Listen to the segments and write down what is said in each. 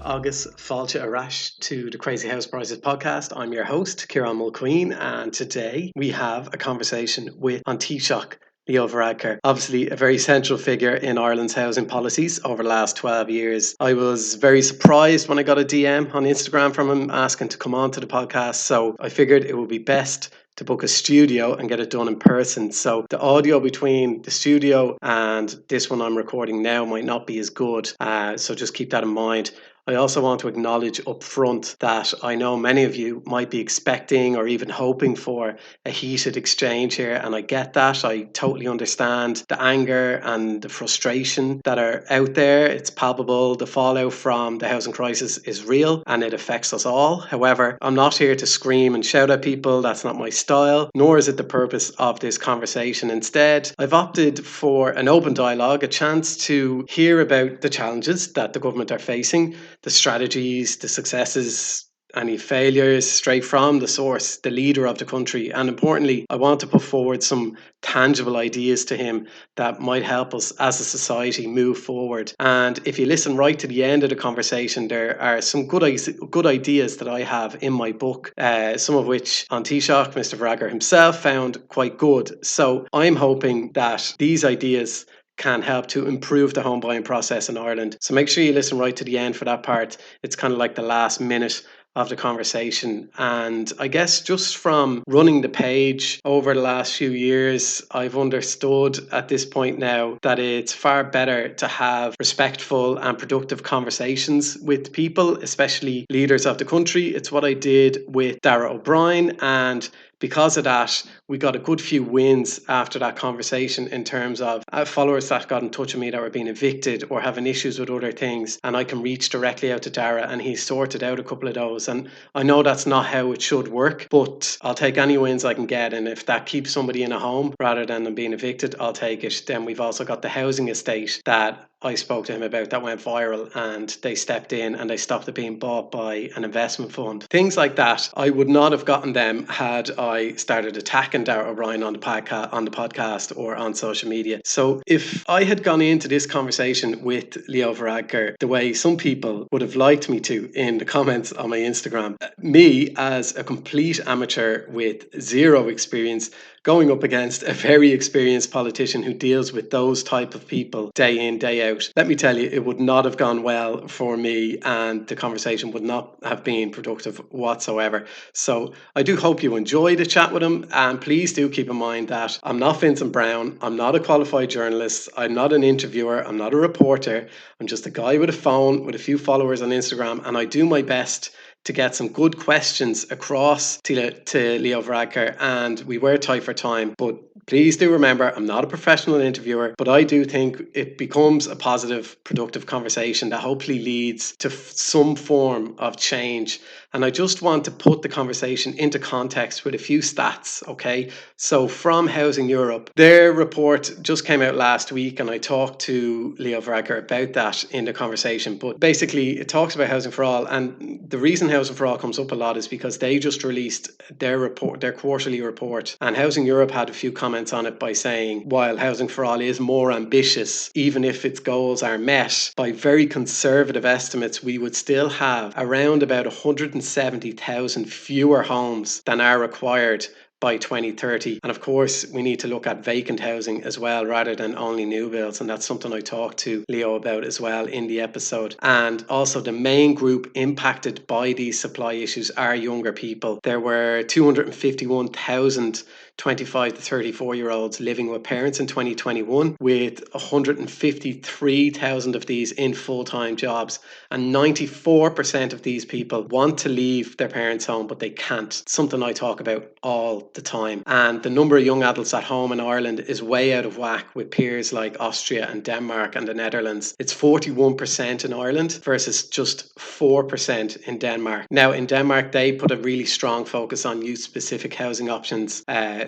agus fáilte arash to the Crazy House Prices podcast. I'm your host, Kieran Mulqueen, and today we have a conversation with Taoiseach Leo Varadkar, obviously a very central figure in Ireland's housing policies over the last 12 years. I was very surprised when I got a DM on Instagram from him asking to come on to the podcast, so I figured it would be best to book a studio and get it done in person. So the audio between the studio and this one I'm recording now might not be as good, so just keep that in mind. I also want to acknowledge up front that I know many of you might be expecting or even hoping for a heated exchange here, and I get that. I totally understand the anger and the frustration that are out there. It's palpable. The fallout from the housing crisis is real and it affects us all. However, I'm not here to scream and shout at people. That's not my style, nor is it the purpose of this conversation. Instead, I've opted for an open dialogue, a chance to hear about the challenges that the government are facing, the strategies, the successes, any failures, straight from the source, the leader of the country. And importantly, I want to put forward some tangible ideas to him that might help us as a society move forward. And if you listen right to the end of the conversation, there are some good ideas that I have in my book, some of which Taoiseach, Mr. Varadkar himself, found quite good. So I'm hoping that these ideas can help to improve the home buying process in Ireland. So make sure you listen right to the end for that part. It's kind of like the last minute of the conversation. And I guess just from running the page over the last few years, I've understood at this point now that it's far better to have respectful and productive conversations with people, especially leaders of the country. It's what I did with Darragh O'Brien, and because of that, we got a good few wins after that conversation in terms of followers that got in touch with me that were being evicted or having issues with other things. And I can reach directly out to Darragh and he sorted out a couple of those. And I know that's not how it should work, but I'll take any wins I can get. And if that keeps somebody in a home rather than them being evicted, I'll take it. Then we've also got the housing estate that I spoke to him about that went viral, and they stepped in and they stopped it being bought by an investment fund. Things like that, I would not have gotten them had I started attacking Darragh O'Brien on the podcast or on social media. So if I had gone into this conversation with Leo Varadkar the way some people would have liked me to in the comments on my Instagram, me as a complete amateur with zero experience going up against a very experienced politician who deals with those type of people day in, day out, let me tell you, it would not have gone well for me and the conversation would not have been productive whatsoever. So I do hope you enjoy the chat with him, and please do keep in mind that I'm not Vincent Brown, I'm not a qualified journalist, I'm not an interviewer, I'm not a reporter, I'm just a guy with a phone with a few followers on Instagram, and I do my best to get some good questions across to Leo Varadkar, and we were tight for time, but please do remember, I'm not a professional interviewer, but I do think it becomes a positive, productive conversation that hopefully leads to some form of change. And I just want to put the conversation into context with a few stats, okay? So from Housing Europe, their report just came out last week, and I talked to Leo Varadkar about that in the conversation. But basically, it talks about Housing for All, and the reason Housing for All comes up a lot is because they just released their report, their quarterly report, and Housing Europe had a few comments on it by saying, while Housing for All is more ambitious, even if its goals are met, by very conservative estimates, we would still have around about 170,000 fewer homes than are required by 2030. And of course, we need to look at vacant housing as well rather than only new builds. And that's something I talked to Leo about as well in the episode. And also the main group impacted by these supply issues are younger people. There were 251,000 25 to 34 year olds living with parents in 2021, with 153,000 of these in full-time jobs, and 94% of these people want to leave their parents' home but they can't, something I talk about all the time. And the number of young adults at home in Ireland is way out of whack with peers like Austria and Denmark and the Netherlands. It's 41% in Ireland versus just 4% in Denmark. Now in Denmark they put a really strong focus on youth specific housing options,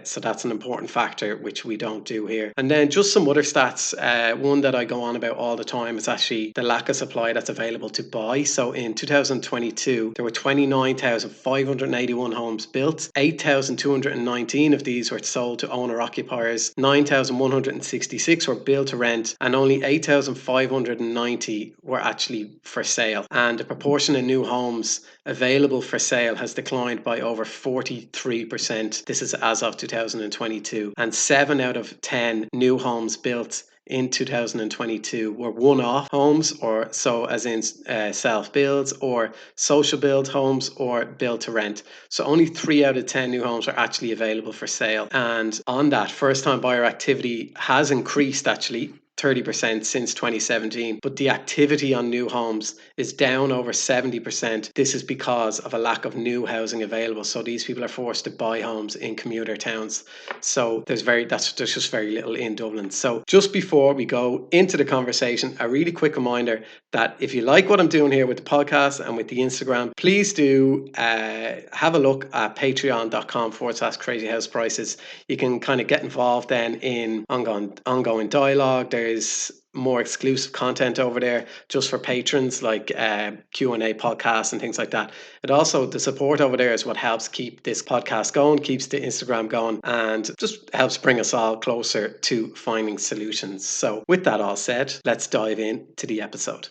so that's an important factor, which we don't do here. And then just some other stats. One that I go on about all the time is actually the lack of supply that's available to buy. So in 2022, there were 29,581 homes built, 8,209 1,619 of these were sold to owner-occupiers, 9,166 were built to rent, and only 8,590 were actually for sale. And the proportion of new homes available for sale has declined by over 43%. This is as of 2022. And 7 out of 10 new homes built in 2022 were one-off homes, or so as in self-builds or social build homes or build to rent. So only 3 out of 10 new homes are actually available for sale. And on that, first-time buyer activity has increased actually 30% since 2017, but the activity on new homes is down over 70%. This is because of a lack of new housing available. So these people are forced to buy homes in commuter towns. So there's just very little in Dublin. So just before we go into the conversation, a really quick reminder that if you like what I'm doing here with the podcast and with the Instagram, please do have a look at patreon.com/crazy house prices. You can kind of get involved then in ongoing dialogue. There's more exclusive content over there just for patrons, like Q&A podcasts and things like that. It also, the support over there is what helps keep this podcast going, keeps the Instagram going, and just helps bring us all closer to finding solutions. So with that all said, let's dive into the episode.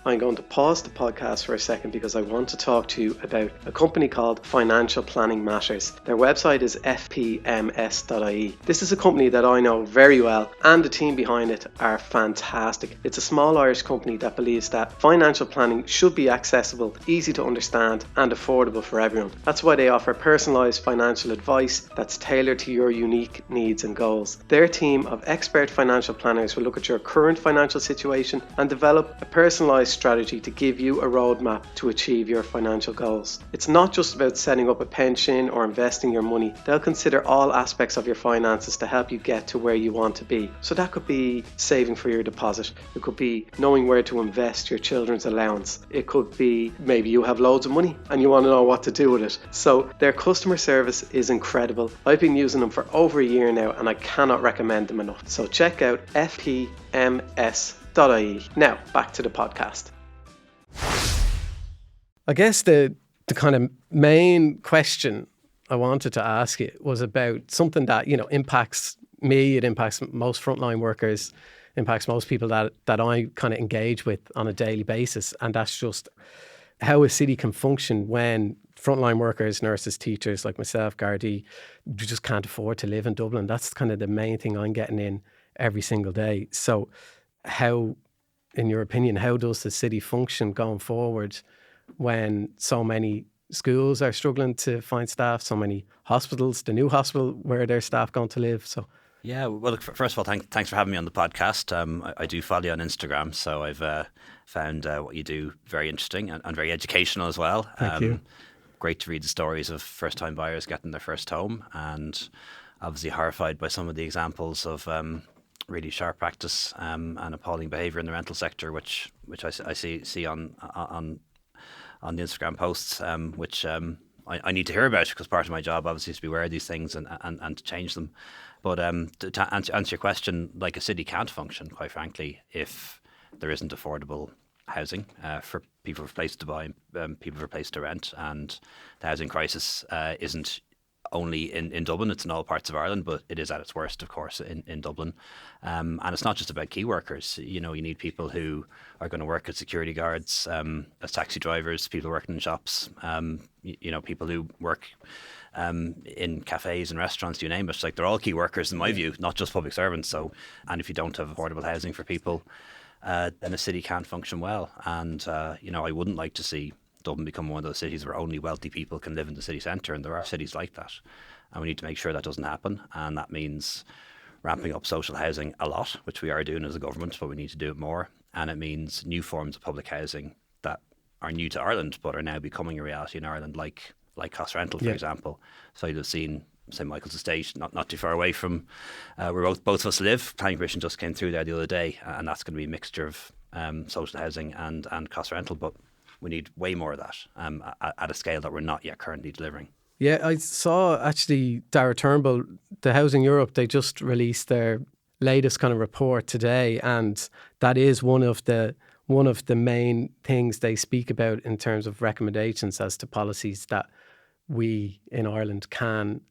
I'm going to pause the podcast for a second because I want to talk to you about a company called Financial Planning Matters. Their website is fpms.ie. This is a company that I know very well, and the team behind it are fantastic. It's a small Irish company that believes that financial planning should be accessible, easy to understand, and affordable for everyone. That's why they offer personalised financial advice that's tailored to your unique needs and goals. Their team of expert financial planners will look at your current financial situation and develop a personalised strategy to give you a roadmap to achieve your financial goals. It's not just about setting up a pension or investing your money. They'll consider all aspects of your finances to help you get to where you want to be. So that could be saving for your deposit. It could be knowing where to invest your children's allowance. It could be maybe you have loads of money and you want to know what to do with it. So their customer service is incredible. I've been using them for over a year now and I cannot recommend them enough. So check out fpms.ie. Now, back to the podcast. I guess the kind of main question I wanted to ask you was about something that, impacts me, it impacts most frontline workers, impacts most people that I kind of engage with on a daily basis. And that's just how a city can function when frontline workers, nurses, teachers like myself, Gardaí, just can't afford to live in Dublin. That's kind of the main thing I'm getting in every single day. So how, in your opinion, how does the city function going forward when so many schools are struggling to find staff, so many hospitals, the new hospital, where are their staff going to live? So yeah, well, look, first of all, thanks for having me on the podcast. I do follow you on Instagram, so I've found what you do very interesting and very educational as well. Thank you. Great to read the stories of first-time buyers getting their first home, and obviously horrified by some of the examples of really sharp practice and appalling behaviour in the rental sector, which I see on the Instagram posts, which I need to hear about, because part of my job obviously is to be aware of these things and to change them. But to answer your question, like, a city can't function, quite frankly, if there isn't affordable housing for people for a place to buy, people for a place to rent. And the housing crisis isn't only in Dublin, it's in all parts of Ireland, but it is at its worst, of course, in Dublin. And it's not just about key workers. You need people who are going to work as security guards, as taxi drivers, people working in shops, people who work in cafes and restaurants, you name it. Like, they're all key workers in my view, not just public servants. So, and if you don't have affordable housing for people, then a city can't function well. And, I wouldn't like to see Dublin become one of those cities where only wealthy people can live in the city centre, and there are cities like that, and we need to make sure that doesn't happen. And that means ramping up social housing a lot, which we are doing as a government, but we need to do it more. And it means new forms of public housing that are new to Ireland but are now becoming a reality in Ireland, like cost rental, for example. So you'll have seen St Michael's Estate, not too far away from where both of us live. Planning permission just came through there the other day, and that's going to be a mixture of social housing and cost rental, but we need way more of that at a scale that we're not yet currently delivering. Yeah, I saw actually Dara Turnbull, the Housing Europe, they just released their latest kind of report today, and that is one of the main things they speak about in terms of recommendations as to policies that we in Ireland can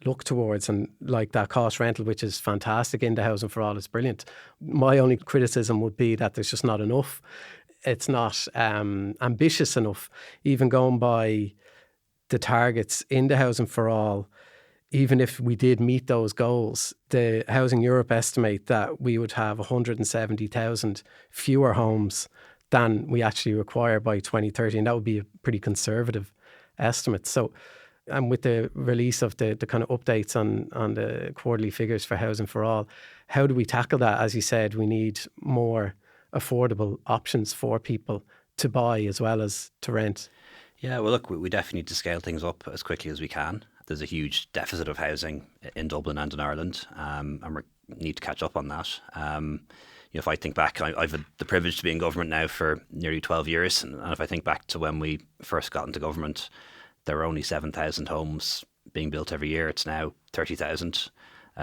look towards, and like that cost rental, which is fantastic in the Housing for All, it's brilliant. My only criticism would be that there's just not enough. It's not ambitious enough. Even going by the targets in the Housing for All, even if we did meet those goals, the Housing Europe estimate that we would have 170,000 fewer homes than we actually require by 2030, and that would be a pretty conservative estimate. So, and with the release of the kind of updates on the quarterly figures for Housing for All, how do we tackle that? As you said, we need more affordable options for people to buy as well as to rent. Yeah, well, look, we definitely need to scale things up as quickly as we can. There's a huge deficit of housing in Dublin and in Ireland, and we need to catch up on that. If I think back, I've had the privilege to be in government now for nearly 12 years, and if I think back to when we first got into government, there were only 7,000 homes being built every year. It's now 30,000.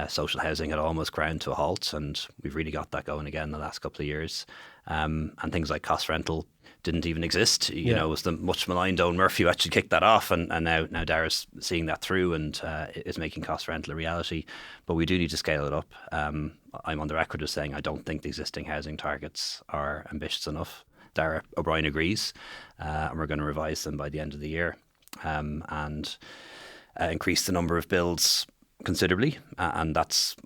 Social housing had almost ground to a halt, and we've really got that going again in the last couple of years. And things like cost rental didn't even exist. You know, it was the much maligned Owen Murphy who actually kicked that off, and now Dara's seeing that through and is making cost rental a reality. But we do need to scale it up. I'm on the record as saying I don't think the existing housing targets are ambitious enough. Dara O'Brien agrees, and we're going to revise them by the end of the year and increase the number of builds considerably, and that's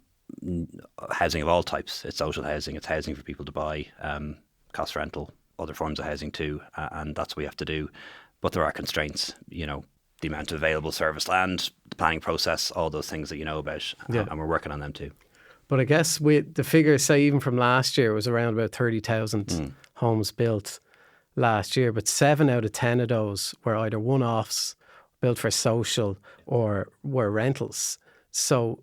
housing of all types. It's social housing, it's housing for people to buy, cost rental, other forms of housing too, and that's what we have to do. But there are constraints, you know, the amount of available serviced land, the planning process, all those things that you know about, and we're working on them too. But I guess with the figures, say even from last year, it was around about 30,000 homes built last year, but 7 out of 10 of those were either one-offs, built for social, or were rentals. So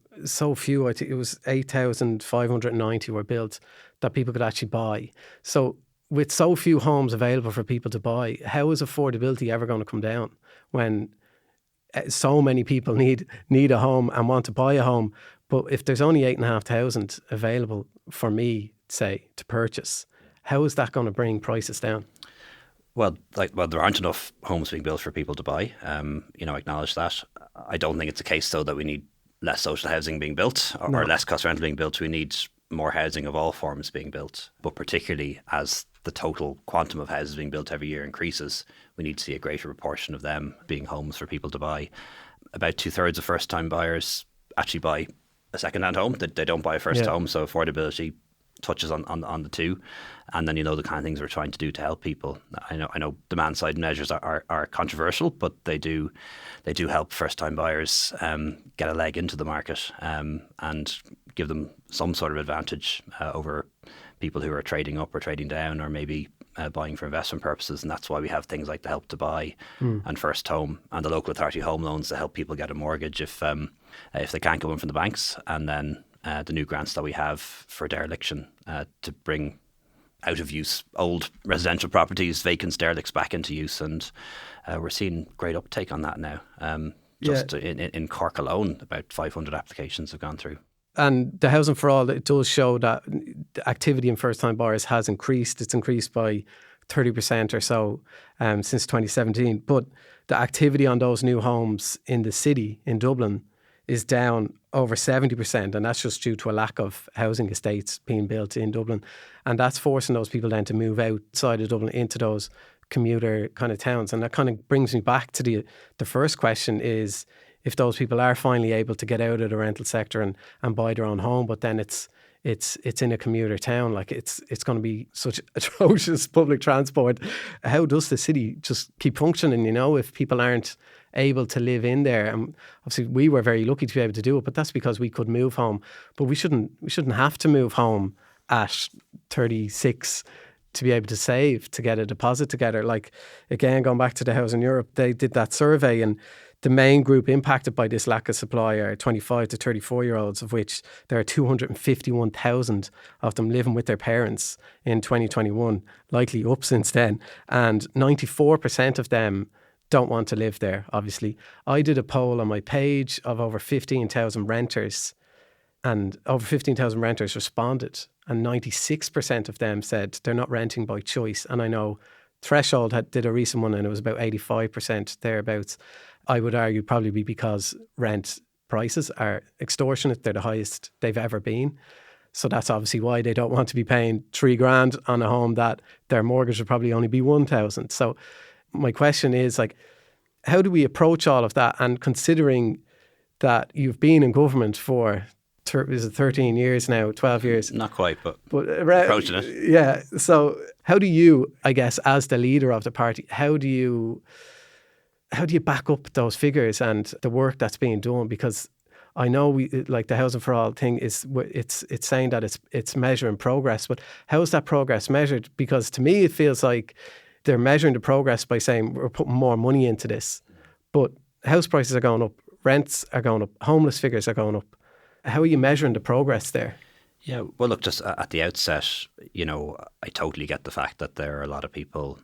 few, I think it was 8,590 were built that people could actually buy. So with so few homes available for people to buy, how is affordability ever going to come down when so many people need a home and want to buy a home? But if there's only 8,500 available for me, say, to purchase, how is that going to bring prices down? Well, there aren't enough homes being built for people to buy. I acknowledge that. I don't think it's a case, though, that we need less social housing being built or less cost rental being built. We need more housing of all forms being built. But particularly as the total quantum of houses being built every year increases, we need to see a greater proportion of them being homes for people to buy. About 2/3 of first-time buyers actually buy a second-hand home. They don't buy a first home, so affordability touches on the two. And then, the kind of things we're trying to do to help people. I know demand side measures are controversial, but they do help first time buyers get a leg into the market and give them some sort of advantage over people who are trading up or trading down or maybe buying for investment purposes. And that's why we have things like the Help to Buy and First Home and the local authority home loans to help people get a mortgage if they can't go in from the banks, and then the new grants that we have for dereliction to bring out of use old residential properties, vacants, derelicts back into use. And we're seeing great uptake on that now. In Cork alone, about 500 applications have gone through. And the Housing for All, it does show that the activity in first-time buyers has increased. It's increased by 30% or so since 2017. But the activity on those new homes in the city, in Dublin, is down over 70%, and that's just due to a lack of housing estates being built in Dublin. And that's forcing those people then to move outside of Dublin into those commuter kind of towns. And that kind of brings me back to the first question is, if those people are finally able to get out of the rental sector and buy their own home, but then it's in a commuter town, like it's going to be such atrocious public transport. How does the city just keep functioning, if people aren't able to live in there? And obviously we were very lucky to be able to do it, but that's because we could move home. But we shouldn't have to move home at 36 to be able to save, to get a deposit together. Like, again, going back to the Housing Europe, they did that survey, and the main group impacted by this lack of supply are 25 to 34-year-olds, of which there are 251,000 of them living with their parents in 2021, likely up since then. And 94% of them don't want to live there, obviously. I did a poll on my page of over 15,000 renters, and over 15,000 renters responded, and 96% of them said they're not renting by choice. And I know Threshold did a recent one and it was about 85% thereabouts. I would argue probably be because rent prices are extortionate. They're the highest they've ever been. So that's obviously why they don't want to be paying $3,000 on a home that their mortgage would probably only be 1,000. So my question is, like, how do we approach all of that? And considering that you've been in government for is it 13 years now, 12 years? Not quite, but around, approaching it. Yeah. So how do you, I guess, as the leader of the party, how do you back up those figures and the work that's being done? Because I know like the Housing for All thing it's saying that it's measuring progress, but how is that progress measured? Because to me it feels like they're measuring the progress by saying we're putting more money into this, but house prices are going up, rents are going up, homeless figures are going up. How are you measuring the progress there? Yeah, well, look, just at the outset, I totally get the fact that there are a lot of people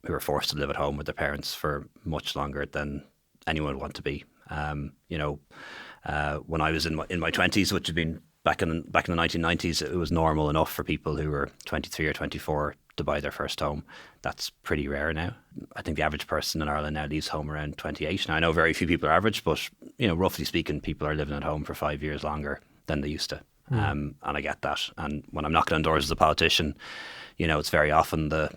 who are forced to live at home with their parents for much longer than anyone would want to be. When I was in my 20s, which had been back in the 1990s, it was normal enough for people who were 23 or 24 to buy their first home. That's pretty rare now. I think the average person in Ireland now leaves home around 28. Now, I know very few people are average, but roughly speaking, people are living at home for 5 years longer than they used to. And I get that. And when I'm knocking on doors as a politician, it's very often the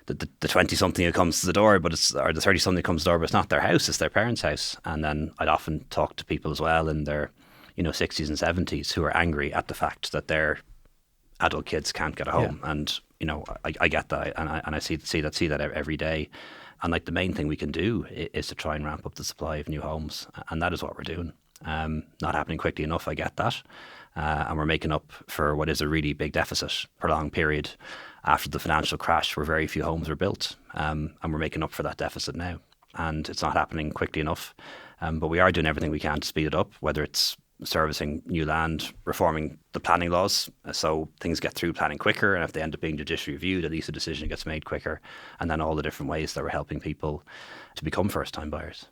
20-something who comes to the door, or the 30-something who comes to the door, but it's not their house, it's their parents' house. And then I'd often talk to people as well in their 60s and 70s who are angry at the fact that their adult kids can't get a home. Yeah. And I get that, and I see that every day. And like the main thing we can do is to try and ramp up the supply of new homes, and that is what we're doing. Not happening quickly enough, I get that. And we're making up for what is a really big deficit, prolonged period after the financial crash where very few homes were built. And we're making up for that deficit now. And it's not happening quickly enough. But we are doing everything we can to speed it up, whether it's servicing new land, reforming the planning laws so things get through planning quicker, and if they end up being judicially reviewed, at least a decision gets made quicker, and then all the different ways that we're helping people to become first-time buyers.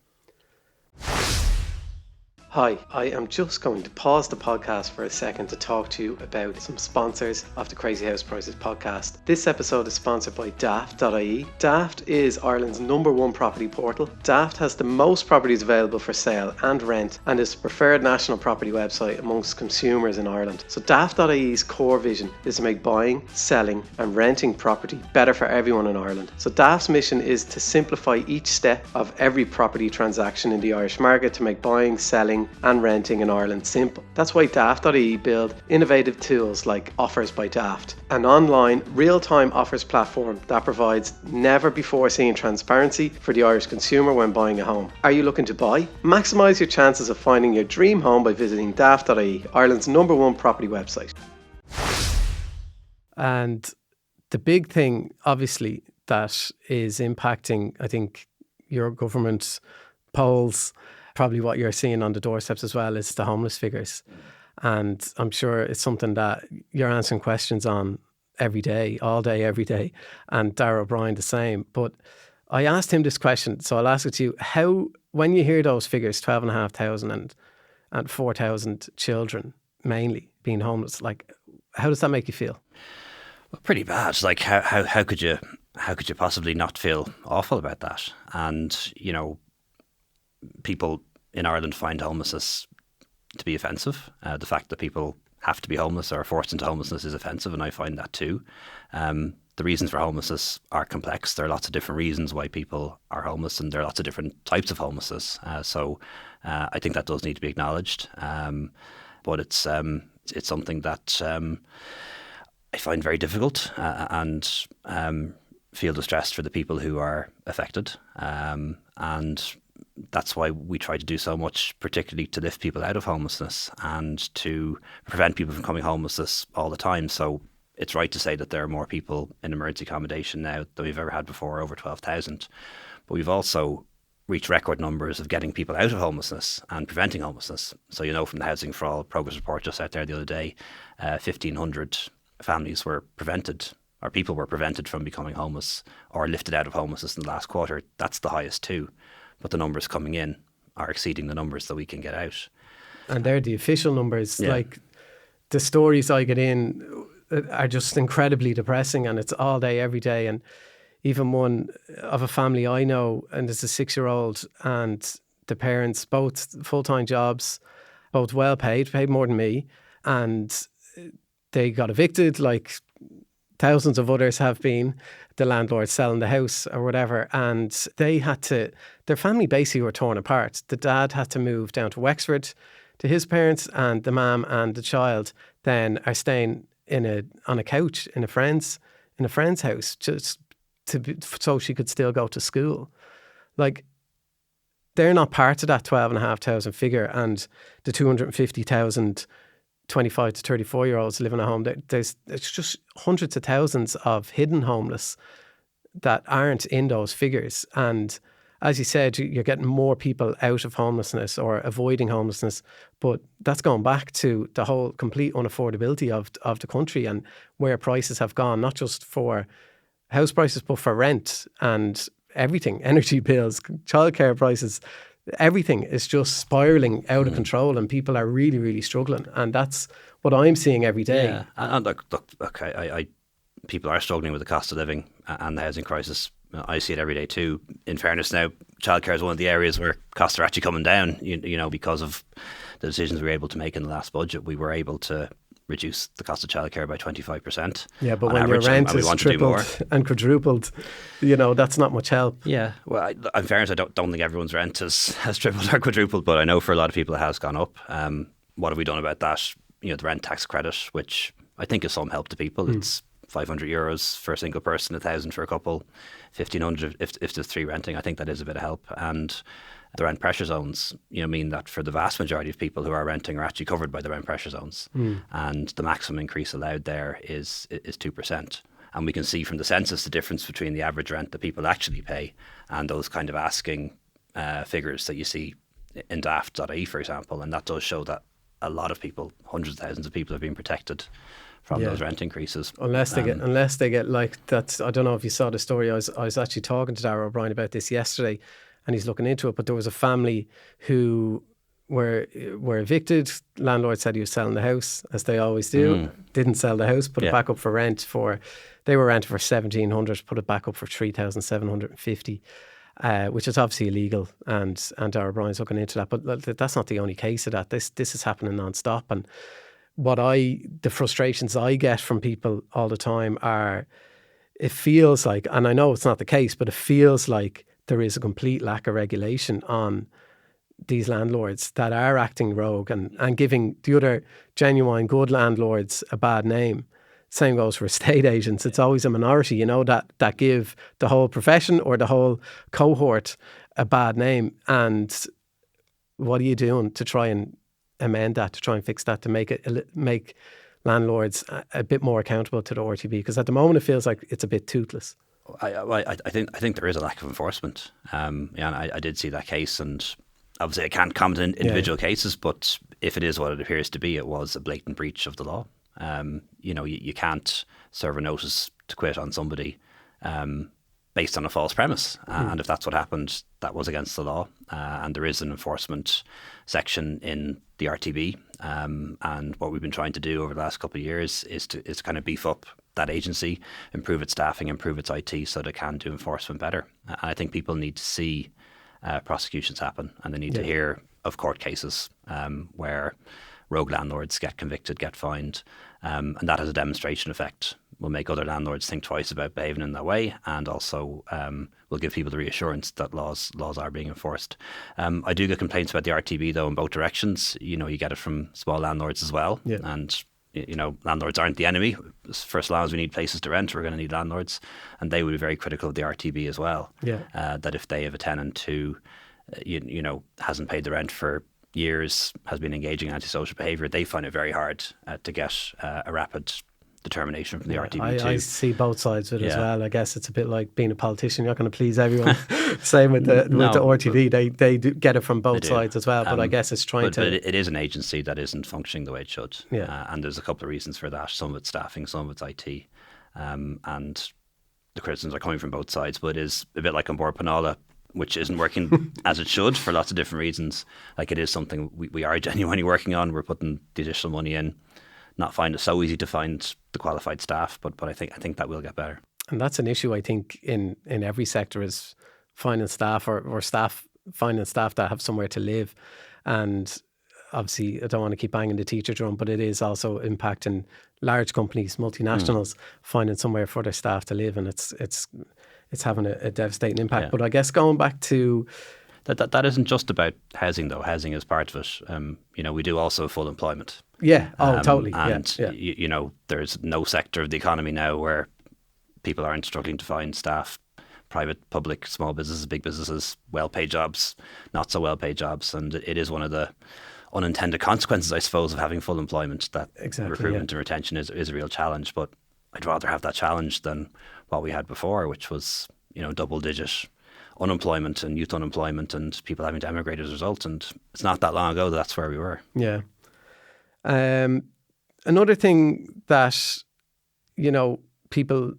Hi, I am just going to pause the podcast for a second to talk to you about some sponsors of the Crazy House Prices podcast. This episode is sponsored by Daft.ie. Daft is Ireland's #1 property portal. Daft has the most properties available for sale and rent and is the preferred national property website amongst consumers in Ireland. So Daft.ie's core vision is to make buying, selling and renting property better for everyone in Ireland. So Daft's mission is to simplify each step of every property transaction in the Irish market to make buying, selling and renting in Ireland simple. That's why Daft.ie build innovative tools like Offers by Daft, an online real-time offers platform that provides never before seen transparency for the Irish consumer when buying a home. Are you looking to buy? Maximise your chances of finding your dream home by visiting Daft.ie, Ireland's #1 property website. And the big thing, obviously, that is impacting, I think, your government's polls, probably what you're seeing on the doorsteps as well, is the homeless figures. And I'm sure it's something that you're answering questions on every day, all day, every day. And Darragh O'Brien the same. But I asked him this question, so I'll ask it to you. How, when you hear those figures, 12,500 and 4,000 children mainly being homeless, like, how does that make you feel? Well, pretty bad. Like, how could you possibly not feel awful about that? And, people in Ireland find homelessness to be offensive. The fact that people have to be homeless or are forced into homelessness is offensive, and I find that too. The reasons for homelessness are complex. There are lots of different reasons why people are homeless, and there are lots of different types of homelessness. So I think that does need to be acknowledged. But it's something that I find very difficult and feel distressed for the people who are affected. And that's why we try to do so much, particularly to lift people out of homelessness and to prevent people from becoming homeless all the time. So it's right to say that there are more people in emergency accommodation now than we've ever had before, over 12,000. But we've also reached record numbers of getting people out of homelessness and preventing homelessness. So, from the Housing for All progress report just out there the other day, 1,500 families were prevented, or people were prevented from becoming homeless or lifted out of homelessness in the last quarter. That's the highest too. But the numbers coming in are exceeding the numbers that we can get out. And they're the official numbers. Yeah. Like, the stories I get in are just incredibly depressing, and it's all day, every day. And, even one of a family I know, and there's a 6-year-old, and the parents, both full-time jobs, both well paid more than me, and they got evicted like thousands of others have been, the landlord selling the house or whatever, and their family basically were torn apart. The dad had to move down to Wexford to his parents, and the mum and the child then are staying on a couch in a friend's house just so she could still go to school. Like, they're not part of that 12,500 figure, and the 250,000 25 to 34-year-olds living at home. It's just hundreds of thousands of hidden homeless that aren't in those figures. And as you said, you're getting more people out of homelessness or avoiding homelessness, but that's gone back to the whole complete unaffordability of the country and where prices have gone, not just for house prices, but for rent and everything, energy bills, childcare prices. Everything is just spiraling out of control, and people are really, really struggling. And that's what I'm seeing every day. Yeah, and look, people are struggling with the cost of living and the housing crisis. I see it every day too. In fairness, now childcare is one of the areas where costs are actually coming down. You know, because of the decisions we were able to make in the last budget, we were able to reduce the cost of childcare by 25%. Yeah, but when your rent is tripled and quadrupled, you know, that's not much help. Yeah, well, in fairness, I don't think everyone's rent has tripled or quadrupled, but I know for a lot of people it has gone up. What have we done about that? You know, the rent tax credit, which I think is some help to people. It's €500 for a single person, 1,000 for a couple, 1,500 if there's three renting. I think that is a bit of help. And the rent pressure zones, you know, mean that for the vast majority of people who are renting are actually covered by the rent pressure zones. And the maximum increase allowed there is 2%. And we can see from the census the difference between the average rent that people actually pay and those kind of asking figures that you see in daft.ie, for example. And that does show that a lot of people, hundreds of thousands of people, have been protected from those rent increases. Unless they get like that. I don't know if you saw the story. I was actually talking to Darragh O'Brien about this yesterday, and he's looking into it. But there was a family who were evicted. Landlord said he was selling the house, as they always do. Didn't sell the house, put it back up for rent they were renting for 1,700, put it back up for 3,750. Which is obviously illegal, and Darragh O'Brien's looking into that. But that's not the only case of that. This is happening non-stop. And the frustrations I get from people all the time are, it feels like, and I know it's not the case, but it feels like there is a complete lack of regulation on these landlords that are acting rogue and giving the other genuine good landlords a bad name. Same goes for estate agents. It's always a minority, you know, that give the whole profession or the whole cohort a bad name. And what are you doing to try and amend that, to try and fix that, to make landlords a bit more accountable to the RTB? Because at the moment it feels like it's a bit toothless. I think there is a lack of enforcement. And I did see that case, and obviously I can't comment on individual cases, but if it is what it appears to be, it was a blatant breach of the law. You know, you can't serve a notice to quit on somebody based on a false premise. And if that's what happened, that was against the law. And there is an enforcement section in the RTB. And what we've been trying to do over the last couple of years is to kind of beef up that agency, improve its staffing, improve its IT so they can do enforcement better. And I think people need to see prosecutions happen, and they need to hear of court cases where rogue landlords get convicted, get fined, and that has a demonstration effect. Will make other landlords think twice about behaving in that way, and also will give people the reassurance that laws are being enforced. I do get complaints about the RTB though in both directions. You know, you get it from small landlords as well, and you know, landlords aren't the enemy. For as long as we need places to rent, we're going to need landlords, and they will be very critical of the RTB as well. That if they have a tenant who you know hasn't paid the rent for years, has been engaging in antisocial behaviour, they find it very hard to get a rapid determination from the RTB too. I see both sides of it as well. I guess it's a bit like being a politician. You're not going to please everyone. Same with the RTB. They do get it from both sides as well. But I guess it's trying to... But it is an agency that isn't functioning the way it should. And there's a couple of reasons for that. Some of it's staffing, some of it's IT. And the criticisms are coming from both sides. But it is a bit like on board Penala, which isn't working as it should for lots of different reasons. Like, it is something we are genuinely working on. We're putting the additional money in. Not find it so easy to find the qualified staff, but I think that will get better. And that's an issue, I think, in every sector, is finding staff or finding staff that have somewhere to live. And obviously, I don't want to keep banging the teacher drum, but it is also impacting large companies, multinationals, finding somewhere for their staff to live, and it's having a devastating impact. Yeah. But I guess going back to that isn't just about housing, though. Housing is part of it. We do also full employment. yeah, totally, And yeah. there's no sector of the economy now where people aren't struggling to find staff. Private, public, small businesses, big businesses, well-paid jobs, not so well-paid jobs, and it is one of the unintended consequences, I suppose, of having full employment. That recruitment and retention is a real challenge. But I'd rather have that challenge than what we had before, which was double-digit unemployment and youth unemployment and people having to emigrate as a result. And it's not that long ago that's where we were. Yeah. Another thing that people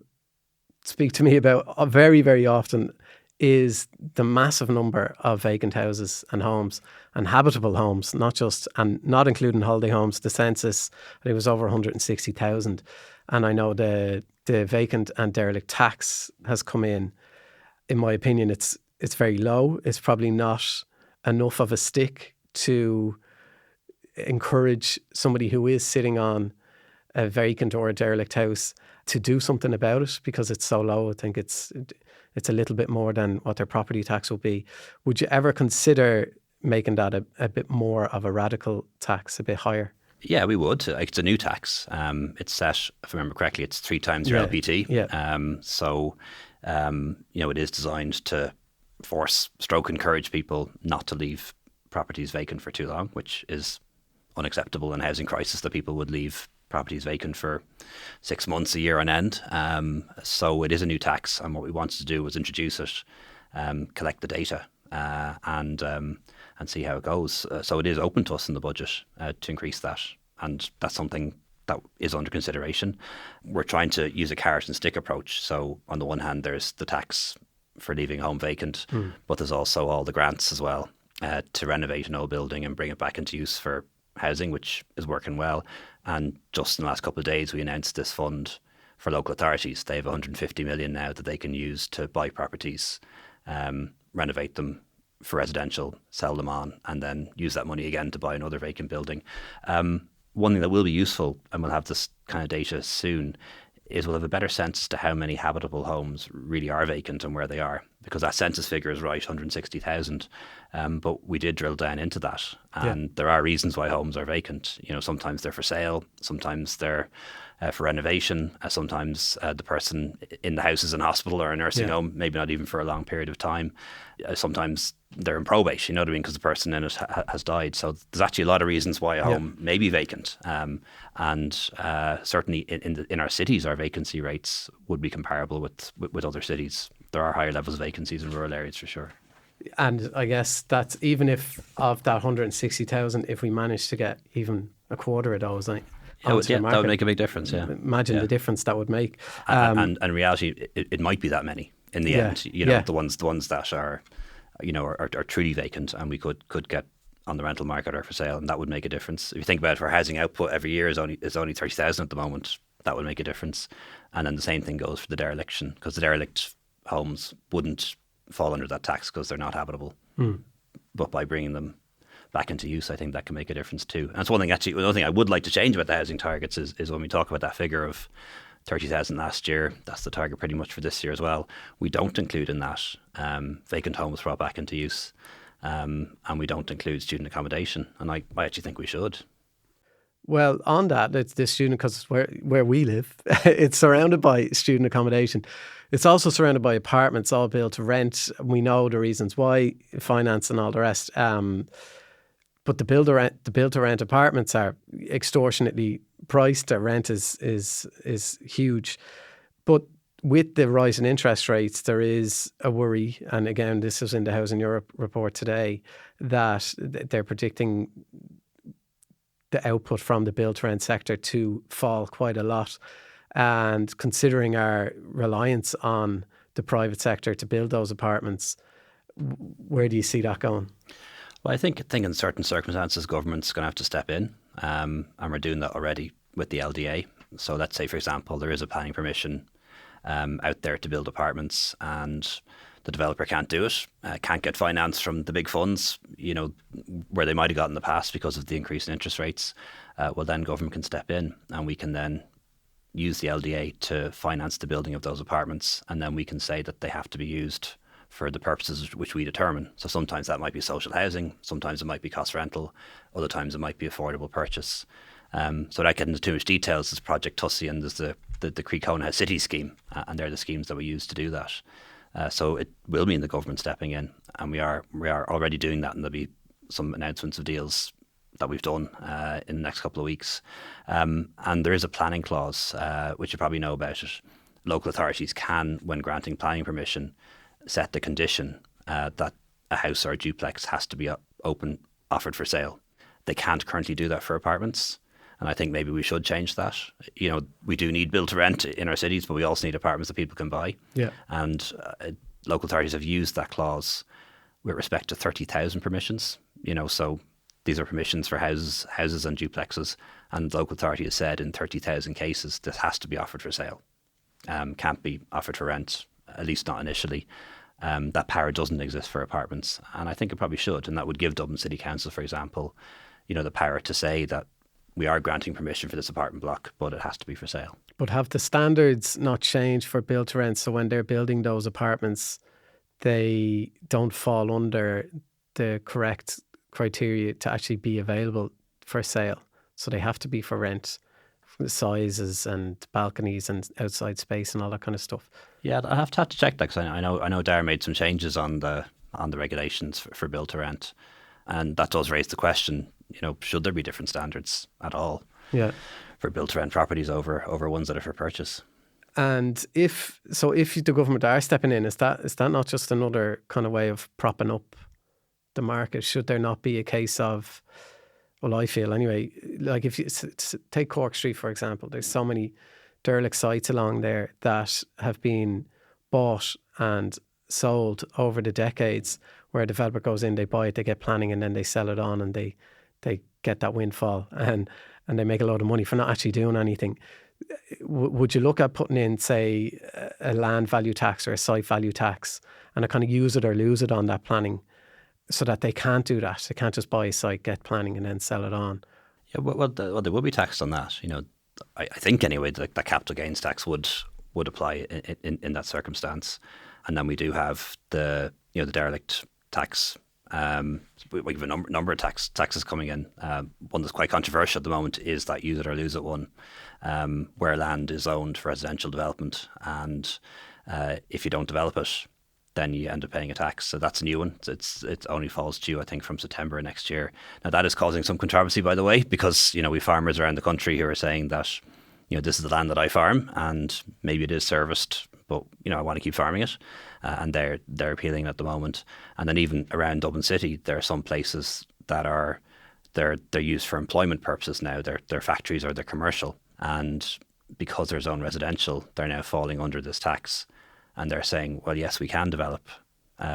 speak to me about very, very often is the massive number of vacant houses and homes and habitable homes, not including holiday homes. The census, I think, was over 160,000. And I know the vacant and derelict tax has come in. In my opinion, it's very low. It's probably not enough of a stick to encourage somebody who is sitting on a vacant or a derelict house to do something about it, because it's so low. I think it's a little bit more than what their property tax will be. Would you ever consider making that a bit more of a radical tax, a bit higher? Yeah, we would. It's a new tax. It's set, if I remember correctly, it's 3 times your LPT. Yeah. So it is designed to encourage people not to leave properties vacant for too long, which is unacceptable in a housing crisis, that people would leave properties vacant for 6 months, a year on end. So it is a new tax, and what we wanted to do was introduce it, collect the data, and see how it goes. So it is open to us in the budget to increase that, and that's something that is under consideration. We're trying to use a carrot and stick approach. So on the one hand, there's the tax for leaving a home vacant, but there's also all the grants as well to renovate an old building and bring it back into use for housing, which is working well. And just in the last couple of days, we announced this fund for local authorities. They have 150 million now that they can use to buy properties, renovate them for residential, sell them on, and then use that money again to buy another vacant building. One thing that will be useful, and we'll have this kind of data soon, is we'll have a better sense as to how many habitable homes really are vacant and where they are, because that census figure is right, 160,000. But we did drill down into that, and there are reasons why homes are vacant. Sometimes they're for sale, sometimes they're for renovation, sometimes the person in the house is in hospital or a nursing home, maybe not even for a long period of time. Sometimes they're in probate, you know what I mean, because the person in it has died. So there's actually a lot of reasons why a home may be vacant. And certainly in our cities, our vacancy rates would be comparable with other cities. There are higher levels of vacancies in rural areas for sure. And I guess that's even if of that 160,000, if we manage to get even a quarter of those, that would make a big difference. Yeah, imagine the difference that would make. And in reality, it might be that many in the end. The ones that are, are truly vacant, and we could get on the rental market or for sale, and that would make a difference. If you think about it, our housing output every year is only 30,000 at the moment. That would make a difference. And then the same thing goes for the dereliction, because the derelict homes wouldn't fall under that tax because they're not habitable. But by bringing them back into use, I think that can make a difference too. And it's one thing, actually, another thing I would like to change about the housing targets is when we talk about that figure of 30,000 last year, that's the target pretty much for this year as well. We don't include in that vacant homes brought back into use, and we don't include student accommodation. And I actually think we should. Well, on that, it's the student, because where we live, it's surrounded by student accommodation. It's also surrounded by apartments, all built to rent. We know the reasons why, finance and all the rest. But the build to rent apartments are extortionately priced. The rent is huge. But with the rise in interest rates, there is a worry, and again, this was in the Housing Europe report today, that they're predicting the output from the build to rent sector to fall quite a lot. And considering our reliance on the private sector to build those apartments, where do you see that going? Well, I think in certain circumstances, government's going to have to step in, and we're doing that already with the LDA. So let's say, for example, there is a planning permission out there to build apartments, and the developer can't do it, can't get finance from the big funds, where they might have got in the past because of the increase in interest rates. Well, then government can step in, and we can then use the LDA to finance the building of those apartments, and then we can say that they have to be used for the purposes which we determine. So sometimes that might be social housing, sometimes it might be cost rental, other times it might be affordable purchase. So without getting into too much details, there's Project Tussie and there's the Croí City scheme, and they're the schemes that we use to do that. So it will mean the government stepping in, and we are already doing that, and there'll be some announcements of deals that we've done in the next couple of weeks. And there is a planning clause, which you probably know about it. Local authorities can, when granting planning permission, set the condition that a house or a duplex has to be offered for sale. They can't currently do that for apartments, and I think maybe we should change that. We do need build to rent in our cities, but we also need apartments that people can buy. Yeah. And local authorities have used that clause with respect to 30,000 permissions. So these are permissions for houses and duplexes, and the local authority has said in 30,000 cases this has to be offered for sale. Can't be offered for rent, at least not initially. That power doesn't exist for apartments, and I think it probably should, and that would give Dublin City Council, for example, the power to say that we are granting permission for this apartment block, but it has to be for sale. But have the standards not changed for build to rent? So when they're building those apartments, they don't fall under the correct criteria to actually be available for sale. So they have to be for rent, the sizes and balconies and outside space and all that kind of stuff. Yeah, I have to check that, because I know Dara made some changes on the regulations for build to rent, and that does raise the question. Should there be different standards at all? Yeah, for build to rent properties over ones that are for purchase. And if the government are stepping in, is that not just another kind of way of propping up the market? Should there not be a case of, well, I feel anyway, like if you take Cork Street, for example, there's so many derelict sites along there that have been bought and sold over the decades, where a developer goes in, they buy it, they get planning, and then they sell it on, and they get that windfall, and they make a lot of money for not actually doing anything. Would you look at putting in, say, a land value tax or a site value tax, and a kind of use it or lose it on that planning, so that they can't do that? They can't just buy a site, get planning, and then sell it on. Yeah, well, they will be taxed on that. I think anyway that capital gains tax would apply in that circumstance, and then we do have the derelict tax. We have a number of taxes coming in. One that's quite controversial at the moment is that use it or lose it one, where land is owned for residential development, and if you don't develop it, then you end up paying a tax. So that's a new one. It only falls due, I think, from September next year. Now that is causing some controversy, by the way, because we farmers around the country who are saying that this is the land that I farm, and maybe it is serviced, but I want to keep farming it, and they're appealing at the moment. And then even around Dublin City, there are some places that they're used for employment purposes now. They're factories or they're commercial, and because they're zone residential, they're now falling under this tax. And they're saying, well, yes, we can develop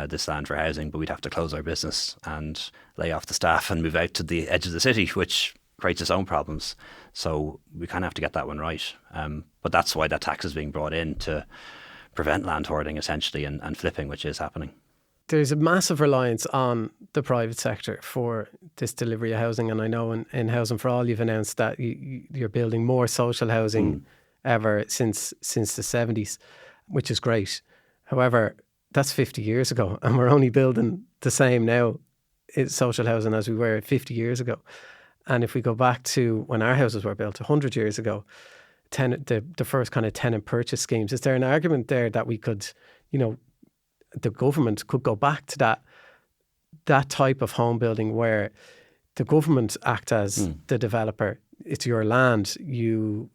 this land for housing, but we'd have to close our business and lay off the staff and move out to the edge of the city, which creates its own problems. So we kind of have to get that one right. But that's why that tax is being brought in, to prevent land hoarding, essentially, and flipping, which is happening. There's a massive reliance on the private sector for this delivery of housing. And I know in Housing for All, you've announced that you're building more social housing ever since the 70s. Which is great. However, that's 50 years ago, and we're only building the same now in social housing as we were 50 years ago. And if we go back to when our houses were built 100 years ago, the first kind of tenant purchase schemes, is there an argument there that we could, the government could go back to that type of home building where the government act as the developer? It's your land, you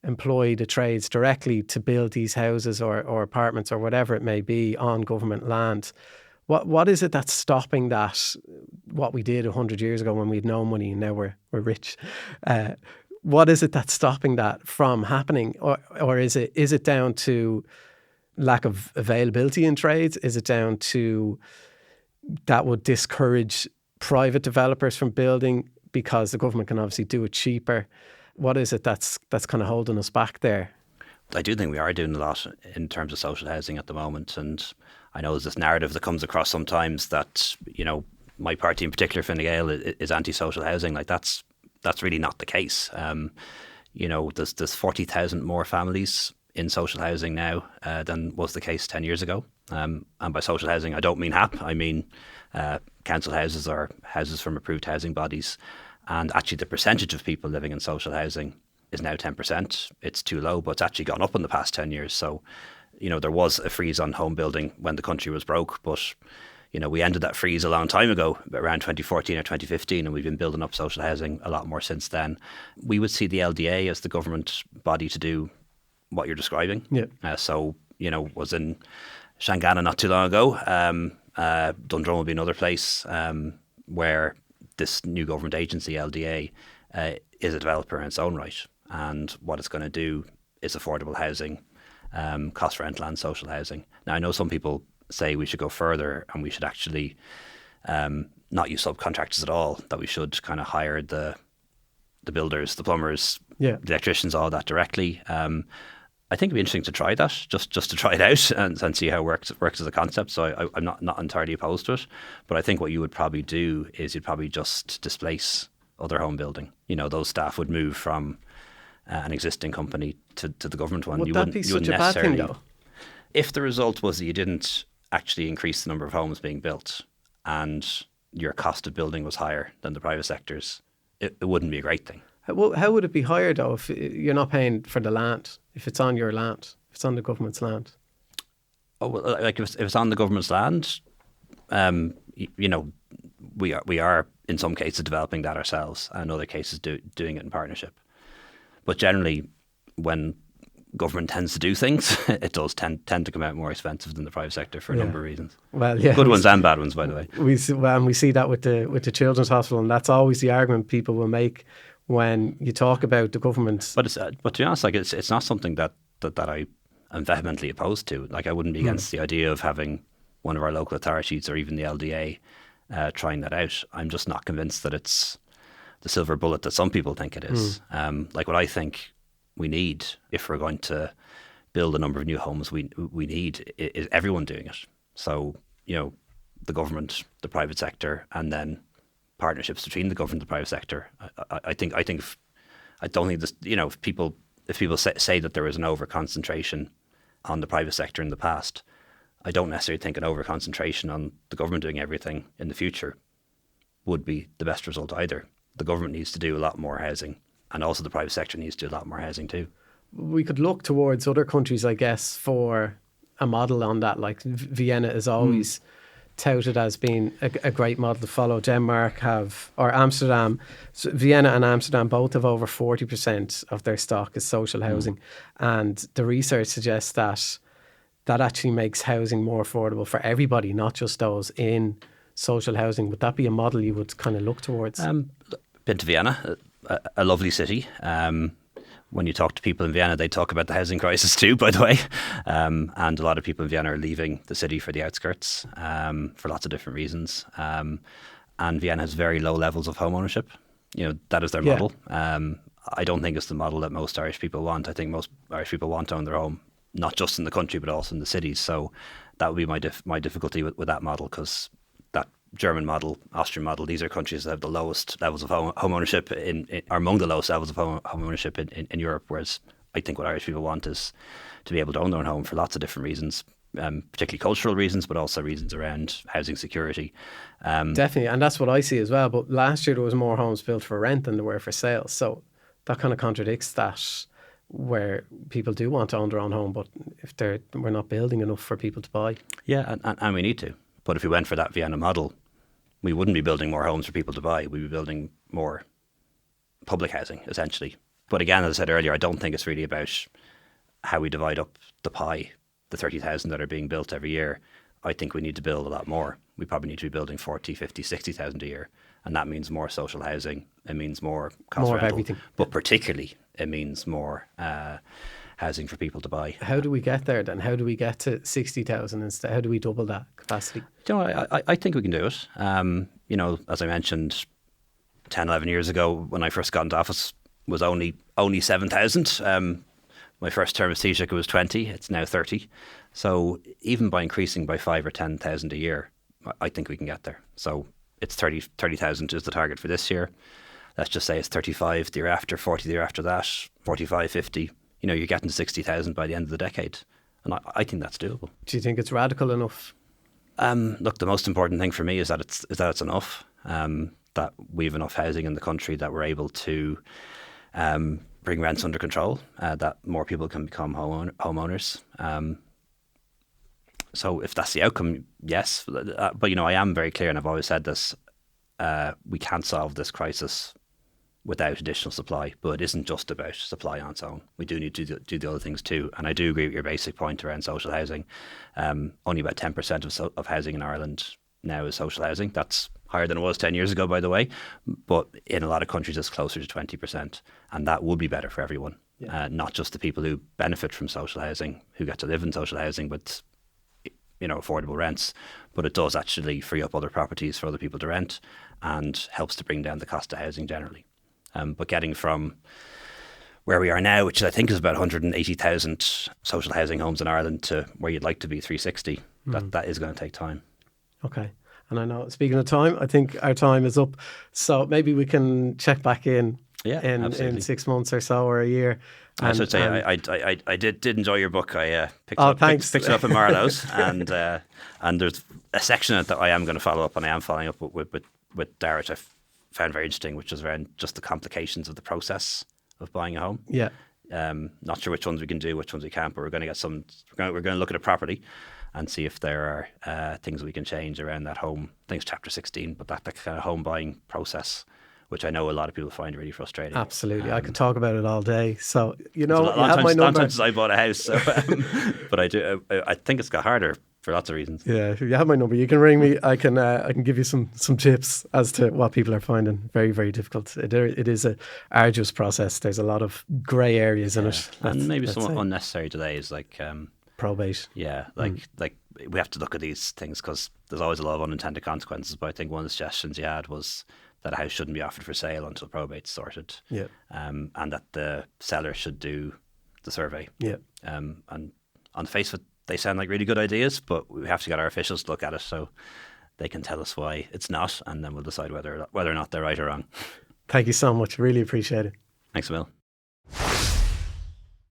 employ the trades directly to build these houses or apartments or whatever it may be on government land. What is it that's stopping that, what we did 100 years ago when we had no money and now we're rich? What is it that's stopping that from happening? Or is it down to lack of availability in trades? Is it down to that would discourage private developers from building because the government can obviously do it cheaper? What is it that's kind of holding us back there? I do think we are doing a lot in terms of social housing at the moment. And I know there's this narrative that comes across sometimes that, my party in particular, Fine Gael, is anti-social housing. Like that's really not the case. There's 40,000 more families in social housing now than was the case 10 years ago. And by social housing, I don't mean HAP. I mean council houses or houses from approved housing bodies. And actually the percentage of people living in social housing is now 10%. It's too low, but it's actually gone up in the past 10 years. So, there was a freeze on home building when the country was broke, but we ended that freeze a long time ago, around 2014 or 2015, and we've been building up social housing a lot more since then. We would see the LDA as the government body to do what you're describing. Yeah. Was in Shanganagh not too long ago. Dundrum will be another place where this new government agency, LDA, is a developer in its own right. And what it's going to do is affordable housing, cost rental and social housing. Now, I know some people say we should go further and we should actually not use subcontractors at all, that we should kind of hire the builders, the plumbers, the electricians, all that directly. I think it'd be interesting to try that, just to try it out and see how it works as a concept. So I'm not entirely opposed to it. But I think what you would probably do is you'd probably just displace other home building. Those staff would move from an existing company to the government one. Would that be such a bad thing, though? If the result was that you didn't actually increase the number of homes being built and your cost of building was higher than the private sector's, it wouldn't be a great thing. How would it be higher, though, if you're not paying for the land, if it's on your land, if it's on the government's land? Oh, well, like if it's on the government's land, we are in some cases developing that ourselves, and in other cases doing it in partnership. But generally, when government tends to do things, it does tend to come out more expensive than the private sector for a number of reasons. Well, yeah, good ones and bad ones, by the way. We see that with the Children's Hospital, and that's always the argument people will make when you talk about the government. But to be honest, like it's not something that I am vehemently opposed to. Like I wouldn't be against the idea of having one of our local authorities or even the LDA trying that out. I'm just not convinced that it's the silver bullet that some people think it is. Like what I think we need, if we're going to build a number of new homes, we need is everyone doing it. So the government, the private sector, and then partnerships between the government and the private sector. I don't think this. If people say that there is an over concentration on the private sector in the past, I don't necessarily think an over concentration on the government doing everything in the future would be the best result either. The government needs to do a lot more housing, and also the private sector needs to do a lot more housing too. We could look towards other countries, I guess, for a model on that. Like Vienna is always touted as being a great model to follow. Denmark or Amsterdam. So Vienna and Amsterdam both have over 40% of their stock as social housing. And the research suggests that actually makes housing more affordable for everybody, not just those in social housing. Would that be a model you would kind of look towards? Been to Vienna, a lovely city. When you talk to people in Vienna, they talk about the housing crisis too, by the way. And a lot of people in Vienna are leaving the city for the outskirts for lots of different reasons. And Vienna has very low levels of home ownership. That is their model. I don't think it's the model that most Irish people want. I think most Irish people want to own their home, not just in the country, but also in the cities. So that would be my difficulty with that model, because that German model, Austrian model, these are countries that have the lowest levels of home ownership are among the lowest levels of home ownership in Europe. Whereas I think what Irish people want is to be able to own their own home for lots of different reasons, particularly cultural reasons, but also reasons around housing security. Definitely, and that's what I see as well. But last year there was more homes built for rent than there were for sale. So that kind of contradicts that, where people do want to own their own home, but if we're not building enough for people to buy. Yeah, and we need to. But if we went for that Vienna model, we wouldn't be building more homes for people to buy. We'd be building more public housing, essentially. But again, as I said earlier, I don't think it's really about how we divide up the pie, the 30,000 that are being built every year. I think we need to build a lot more. We probably need to be building 40, 50, 60,000 a year. And that means more social housing. It means more cost rental. More of everything. But particularly, it means more housing for people to buy. How do we get there then? How do we get to 60,000 instead? How do we double that capacity? I think we can do it. As I mentioned, 10, 11 years ago, when I first got into office, was only 7,000. my first term as Taoiseach, it was 20. It's now 30. So even by increasing by 5 or 10,000 a year, I think we can get there. So it's 30,000 is the target for this year. Let's just say it's 35 the year after, 40 the year after that, 45, 50. You're getting to 60,000 by the end of the decade. And I think that's doable. Do you think it's radical enough? Look, the most important thing for me is that it's enough. That we have enough housing in the country that we're able to bring rents under control, that more people can become homeowners. So if that's the outcome, yes. But, I am very clear, and I've always said this, we can't solve this crisis without additional supply, but it isn't just about supply on its own. We do need to do the other things too. And I do agree with your basic point around social housing. Only about 10% of housing in Ireland now is social housing. That's higher than it was 10 years ago, by the way. But in a lot of countries, it's closer to 20%. And that would be better for everyone, not just the people who benefit from social housing, who get to live in social housing with affordable rents, but it does actually free up other properties for other people to rent and helps to bring down the cost of housing generally. But getting from where we are now, which I think is about 180,000 social housing homes in Ireland, to where you'd like to be 360, that is going to take time. Okay. And I know, speaking of time, I think our time is up. So maybe we can check back in 6 months or so, or a year. I should say, I did enjoy your book. I picked it up in Marlowe's, and there's a section in it that I am going to follow up, and I am following up with Dara, which I found very interesting, which is around just the complications of the process of buying a home. Yeah. Not sure which ones we can do, which ones we can't, but we're going to get some. We're going to look at a property and see if there are things we can change around that home. I think it's chapter 16, but that kind of home buying process, which I know a lot of people find really frustrating. Absolutely. I could talk about it all day. So, you have my number. Long time since I bought a house. So, but I do. I think it's got harder for lots of reasons. Yeah, if you have my number, you can ring me. I can give you some tips as to what people are finding very, very difficult. It is an arduous process. There's a lot of grey areas in it. And maybe somewhat unnecessary delays, like probate. Yeah, like we have to look at these things because there's always a lot of unintended consequences. But I think one of the suggestions you had was that a house shouldn't be offered for sale until probate's sorted. Yeah. And that the seller should do the survey. Yeah. And on the face of it, they sound like really good ideas, but we have to get our officials to look at it so they can tell us why it's not, and then we'll decide whether or not they're right or wrong. Thank you so much. Really appreciate it. Thanks, Will.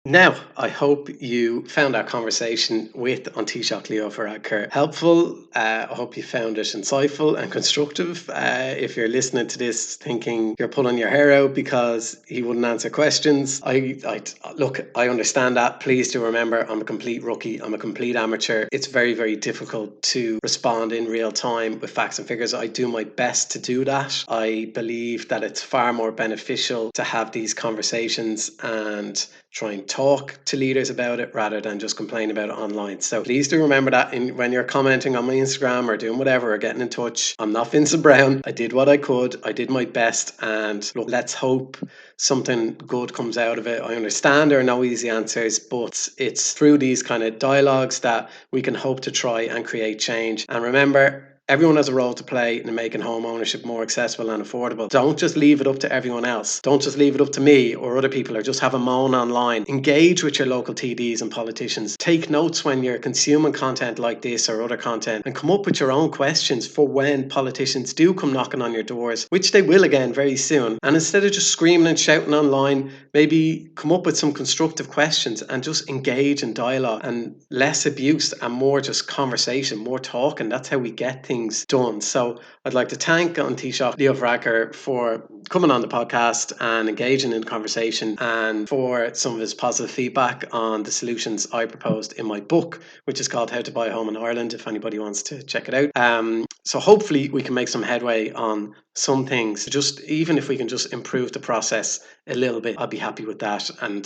Now, I hope you found our conversation with Taoiseach Leo Varadkar helpful. I hope you found it insightful and constructive. If you're listening to this thinking you're pulling your hair out because he wouldn't answer questions, look, I understand that. Please do remember, I'm a complete rookie. I'm a complete amateur. It's very, very difficult to respond in real time with facts and figures. I do my best to do that. I believe that it's far more beneficial to have these conversations and try and talk to leaders about it rather than just complain about it online. So please do remember that when you're commenting on my Instagram or doing whatever or getting in touch. I'm not Vincent Brown. I did what I could. I did my best, and look, let's hope something good comes out of it. I understand there are no easy answers, but it's through these kind of dialogues that we can hope to try and create change. And remember, everyone has a role to play in making home ownership more accessible and affordable. Don't just leave it up to everyone else. Don't just leave it up to me or other people or just have a moan online. Engage with your local TDs and politicians. Take notes when you're consuming content like this or other content, and come up with your own questions for when politicians do come knocking on your doors, which they will again very soon. And instead of just screaming and shouting online, maybe come up with some constructive questions and just engage in dialogue, and less abuse and more just conversation, more talking. That's how we get things done. So I'd like to thank Taoiseach Leo Varadkar for coming on the podcast and engaging in the conversation, and for some of his positive feedback on the solutions I proposed in my book, which is called How to Buy a Home in Ireland, if anybody wants to check it out. So hopefully we can make some headway on some things. Just even if we can just improve the process a little bit, I'll be happy with that. And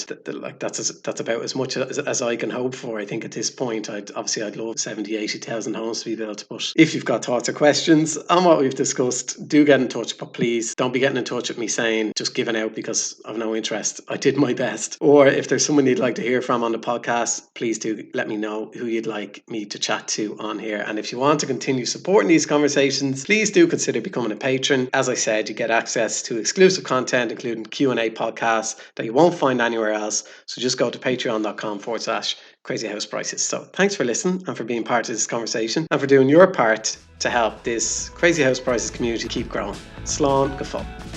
that's about as much as I can hope for. I think at this point, I'd love 80,000 homes to be built. But if you've got thoughts or questions on what we've discussed, do get in touch. But please don't be getting in touch with me saying just giving out because I've no interest. I did my best. Or if there's someone you'd like to hear from on the podcast, please do let me know who you'd like me to chat to on here. And if you want to continue supporting these conversations, please do consider becoming a patron. As I said, you get access to exclusive content, including Q&A Q&A podcasts that you won't find anywhere else. So just go to patreon.com/crazy house prices. So thanks for listening and for being part of this conversation and for doing your part to help this Crazy House Prices community keep growing. Slán go fóill.